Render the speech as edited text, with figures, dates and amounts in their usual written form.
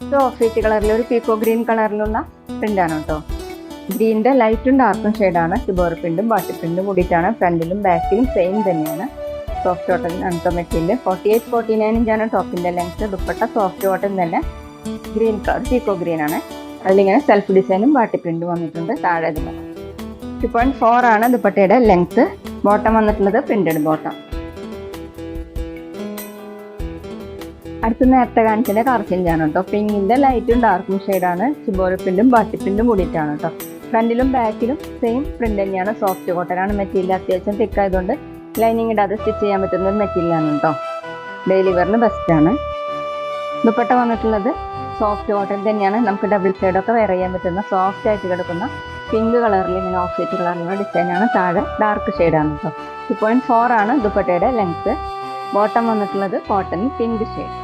ഇത് of white കളറിൽ ഒരു പീക്കോ ഗ്രീൻ കളറിലുള്ള പ്രിൻ്റാണ് കേട്ടോ. ഗ്രീനിൻ്റെ ലൈറ്റും ഡാർക്കും ഷെയ്ഡാണ്. ഷിബോർ പ്രിൻറ്റും ബാട്ടി പ്രിൻറ്റും കൂടിയിട്ടാണ്. ഫ്രണ്ടിലും ബാക്കിലും സെയിം തന്നെയാണ്. സോഫ്റ്റ് കോട്ടൺ ആണ് മെറ്റീരിയൽ. 48-49 ഇഞ്ചാണ് ടോപ്പിൻ്റെ ലെങ്ത്. ദുപ്പട്ട സോഫ്റ്റ് കോട്ടൺ തന്നെ ഗ്രീൻ കളർ പീക്കോ ഗ്രീൻ ആണ്. അതിലിങ്ങനെ സെൽഫ് ഡിസൈനും ബാട്ടി പ്രിൻറ്റും വന്നിട്ടുണ്ട്. താഴെ 2.4 ആണ് ദുപ്പട്ടയുടെ ലെങ്ത്. ബോട്ടം വന്നിട്ടുള്ളത് പ്രിന്റഡ് ബോട്ടം. അടുത്ത നേരത്തെ കാണിച്ചതിൻ്റെ കളർ ചേഞ്ചാണ് കേട്ടോ. പിങ്കിൻ്റെ ലൈറ്റും ഡാർക്കും ഷെയ്ഡാണ്. ഷിബോർ പ്രിൻറ്റും ബാട്ടി പ്രിൻറ്റും കൂടിയിട്ടാണ് കേട്ടോ. ഫ്രണ്ടിലും ബാക്കിലും സെയിം പ്രിന്റ് തന്നെയാണ്. സോഫ്റ്റ് കോട്ടൺ ആണ് മെറ്റീരിയൽ. അത്യാവശ്യം തിക്കായതുകൊണ്ട് ലൈനിങ് ഇടാതെ സ്റ്റിച്ച് ചെയ്യാൻ പറ്റുന്ന ഒരു മെറ്റീരിയലാണ് കേട്ടോ. ഡെയിലി വെയറിന് ബെസ്റ്റാണ്. ദുപ്പട്ട വന്നിട്ടുള്ളത് സോഫ്റ്റ് കോട്ടൺ തന്നെയാണ്. നമുക്ക് ഡബിൾ സൈഡൊക്കെ വെയർ ചെയ്യാൻ പറ്റുന്ന സോഫ്റ്റ് ആയിട്ട് കിടക്കുന്ന പിങ്ക് കളറിൽ ഇങ്ങനെ ഓഫ് വൈറ്റ് കളറിലുള്ള ഡിസൈനാണ്. താഴെ ഡാർക്ക് ഷെയ്ഡാണ് കേട്ടോ. 2.4 ആണ് ദുപ്പട്ടയുടെ ലെങ്ത്. ബോട്ടം വന്നിട്ടുള്ളത് കോട്ടൺ പിങ്ക് ഷെയ്ഡ്.